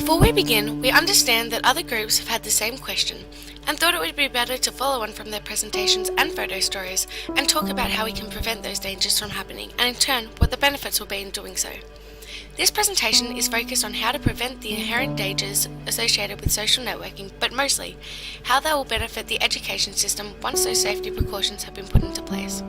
Before we begin, we understand that other groups have had the same question and thought it would be better to follow on from their presentations and photo stories and talk about how we can prevent those dangers from happening and in turn what the benefits will be in doing so. This presentation is focused on how to prevent the inherent dangers associated with social networking, but mostly how they will benefit the education system once those safety precautions have been put into place.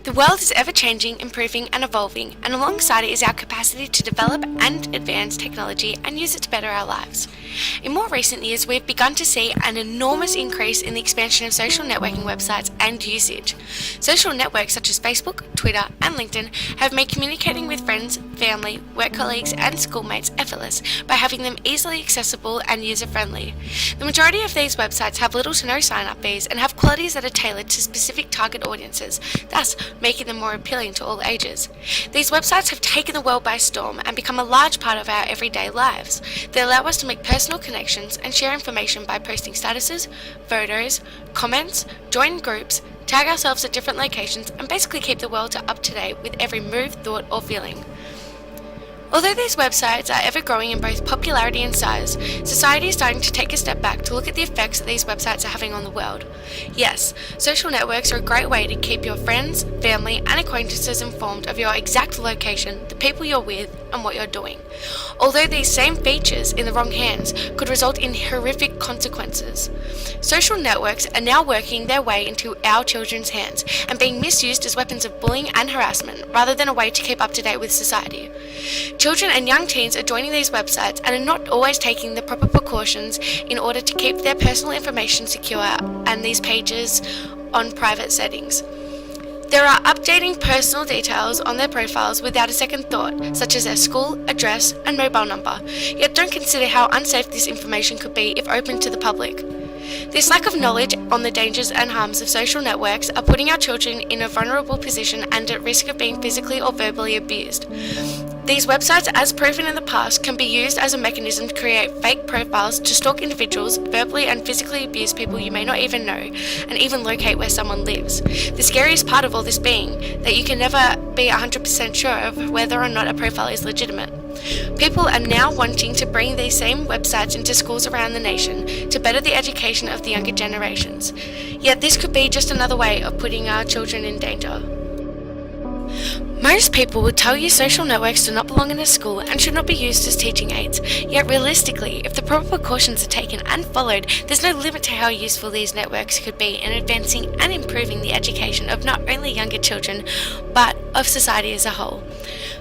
The world is ever-changing, improving and evolving, and alongside it is our capacity to develop and advance technology and use it to better our lives. In more recent years, we've begun to see an enormous increase in the expansion of social networking websites and usage. Social networks such as Facebook, Twitter and LinkedIn have made communicating with friends, family, work colleagues and schoolmates effortless by having them easily accessible and user-friendly. The majority of these websites have little to no sign-up fees and have qualities that are tailored to specific target audiences, thus making them more appealing to all ages. These websites have taken the world by storm and become a large part of our everyday lives. They allow us to make personal connections and share information by posting statuses, photos, comments, join groups, tag ourselves at different locations, and basically keep the world up to date with every move, thought, or feeling. Although these websites are ever growing in both popularity and size, society is starting to take a step back to look at the effects that these websites are having on the world. Yes, social networks are a great way to keep your friends, family and acquaintances informed of your exact location, the people you're with and what you're doing. Although these same features in the wrong hands could result in horrific consequences. Social networks are now working their way into our children's hands and being misused as weapons of bullying and harassment rather than a way to keep up to date with society. Children and young teens are joining these websites and are not always taking the proper precautions in order to keep their personal information secure and these pages on private settings. There are updating personal details on their profiles without a second thought, such as their school, address and mobile number, yet don't consider how unsafe this information could be if open to the public. This lack of knowledge on the dangers and harms of social networks are putting our children in a vulnerable position and at risk of being physically or verbally abused. These websites, as proven in the past, can be used as a mechanism to create fake profiles to stalk individuals, verbally and physically abuse people you may not even know, and even locate where someone lives. The scariest part of all this being that you can never be 100% sure of whether or not a profile is legitimate. People are now wanting to bring these same websites into schools around the nation to better the education of the younger generations. Yet this could be just another way of putting our children in danger. Most people would tell you social networks do not belong in a school and should not be used as teaching aids, yet realistically, if the proper precautions are taken and followed, there's no limit to how useful these networks could be in advancing and improving the education of not only younger children, but of society as a whole.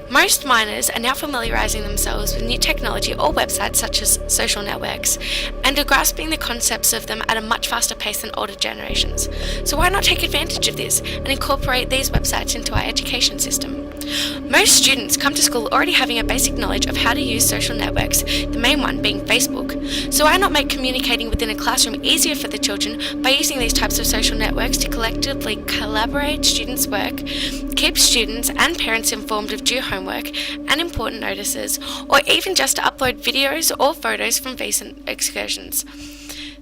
Most minors are now familiarising themselves with new technology or websites such as social networks and are grasping the concepts of them at a much faster pace than older generations. So why not take advantage of this and incorporate these websites into our education system? Most students come to school already having a basic knowledge of how to use social networks, the main one being Facebook. So why not make communicating within a classroom easier for the children by using these types of social networks to collectively collaborate students' work, keep students and parents informed of due homework and important notices, or even just to upload videos or photos from recent excursions.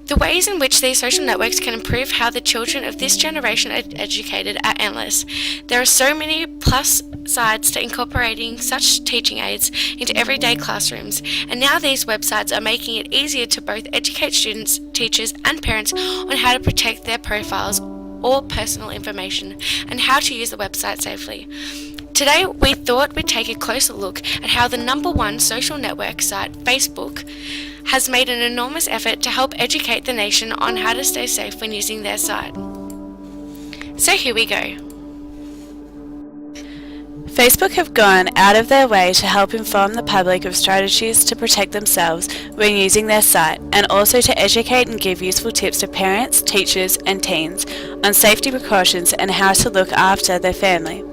The ways in which these social networks can improve how the children of this generation are educated are endless. There are so many plus sides to incorporating such teaching aids into everyday classrooms, and now these websites are making it easier to both educate students, teachers and parents on how to protect their profiles or personal information and how to use the website safely. Today, we thought we'd take a closer look at how the #1 social network site, Facebook, has made an enormous effort to help educate the nation on how to stay safe when using their site. So here we go. Facebook have gone out of their way to help inform the public of strategies to protect themselves when using their site, and also to educate and give useful tips to parents, teachers and teens on safety precautions and how to look after their family.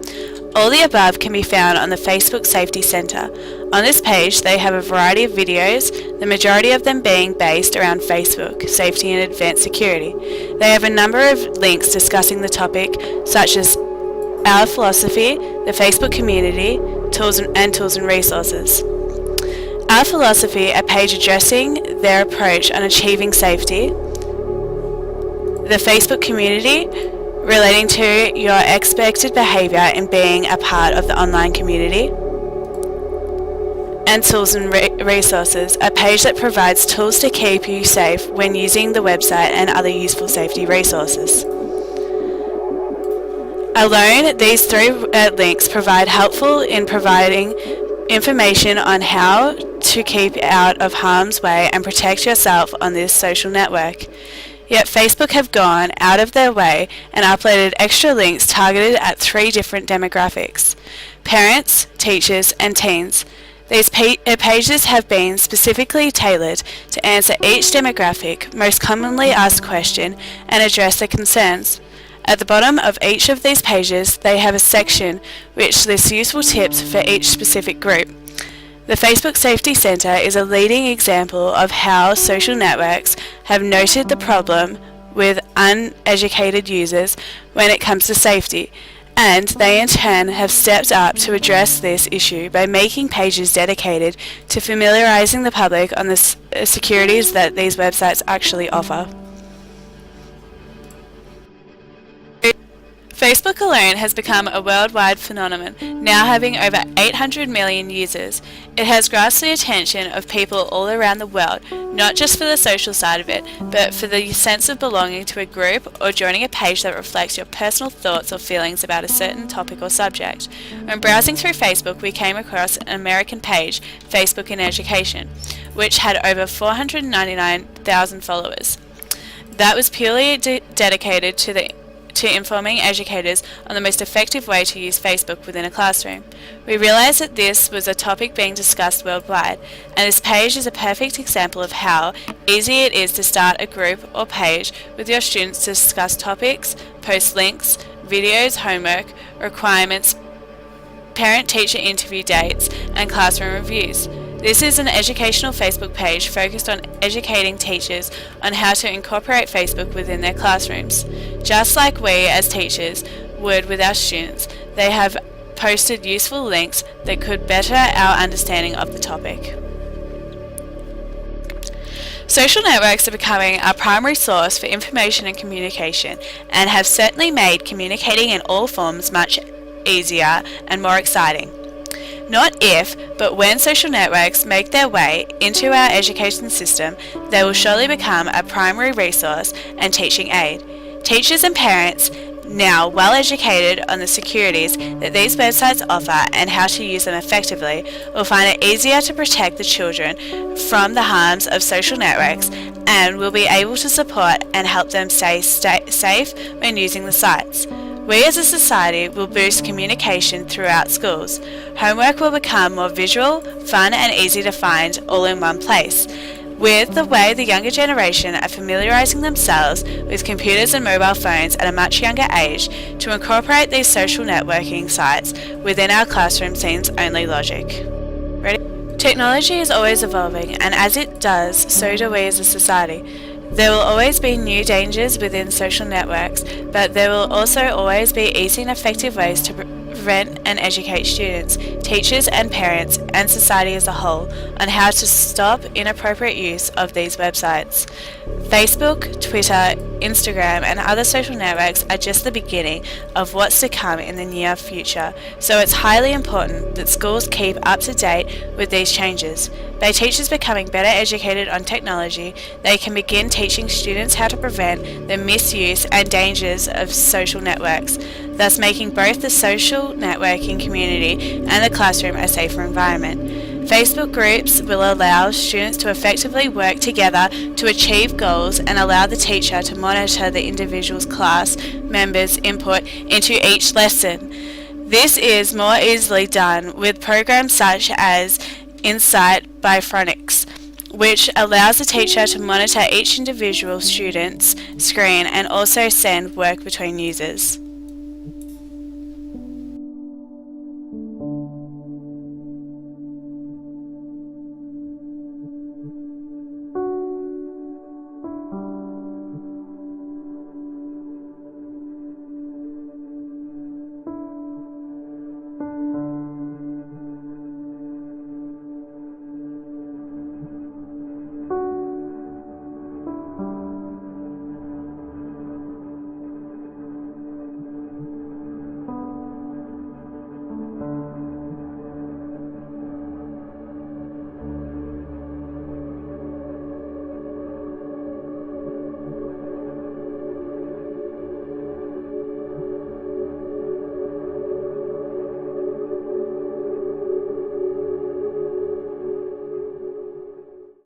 All the above can be found on the Facebook Safety Centre. On this page they have a variety of videos, the majority of them being based around Facebook, safety and advanced security. They have a number of links discussing the topic, such as our philosophy, the Facebook community, tools and resources. Our philosophy, a page addressing their approach on achieving safety. The Facebook community, relating to your expected behaviour in being a part of the online community. and tools and resources, a page that provides tools to keep you safe when using the website and other useful safety resources. Alone, these three links provide helpful in providing information on how to keep out of harm's way and protect yourself on this social network. Yet Facebook have gone out of their way and uploaded extra links targeted at three different demographics: parents, teachers, and teens. These pages have been specifically tailored to answer each demographic most commonly asked question and address their concerns. At the bottom of each of these pages, they have a section which lists useful tips for each specific group. The Facebook Safety Center is a leading example of how social networks have noted the problem with uneducated users when it comes to safety, and they in turn have stepped up to address this issue by making pages dedicated to familiarizing the public on the securities that these websites actually offer. Facebook alone has become a worldwide phenomenon, now having over 800 million users. It has grasped the attention of people all around the world, not just for the social side of it, but for the sense of belonging to a group or joining a page that reflects your personal thoughts or feelings about a certain topic or subject. When browsing through Facebook, we came across an American page, Facebook in Education, which had over 499,000 followers. That was purely dedicated to informing educators on the most effective way to use Facebook within a classroom. We realised that this was a topic being discussed worldwide, and this page is a perfect example of how easy it is to start a group or page with your students to discuss topics, post links, videos, homework, requirements, parent-teacher interview dates, and classroom reviews. This is an educational Facebook page focused on educating teachers on how to incorporate Facebook within their classrooms. Just like we as teachers would with our students, they have posted useful links that could better our understanding of the topic. Social networks are becoming our primary source for information and communication, and have certainly made communicating in all forms much easier and more exciting. Not if, but when social networks make their way into our education system, they will surely become a primary resource and teaching aid. Teachers and parents, now well educated on the securities that these websites offer and how to use them effectively, will find it easier to protect the children from the harms of social networks, and will be able to support and help them stay safe when using the sites. We as a society will boost communication throughout schools. Homework will become more visual, fun and easy to find all in one place. With the way the younger generation are familiarising themselves with computers and mobile phones at a much younger age, to incorporate these social networking sites within our classroom seems only logic. Ready? Technology is always evolving, and as it does, so do we as a society. There will always be new dangers within social networks, but there will also always be easy and effective ways to prevent and educate students, teachers and parents, and society as a whole on how to stop inappropriate use of these websites. Facebook, Twitter, Instagram, and other social networks are just the beginning of what's to come in the near future, so it's highly important that schools keep up to date with these changes. By teachers becoming better educated on technology, they can begin teaching students how to prevent the misuse and dangers of social networks, thus making both the social networking community and the classroom a safer environment. Facebook groups will allow students to effectively work together to achieve goals and allow the teacher to monitor the individual's class members' input into each lesson. This is more easily done with programs such as Insight by Phonics, which allows the teacher to monitor each individual student's screen and also send work between users.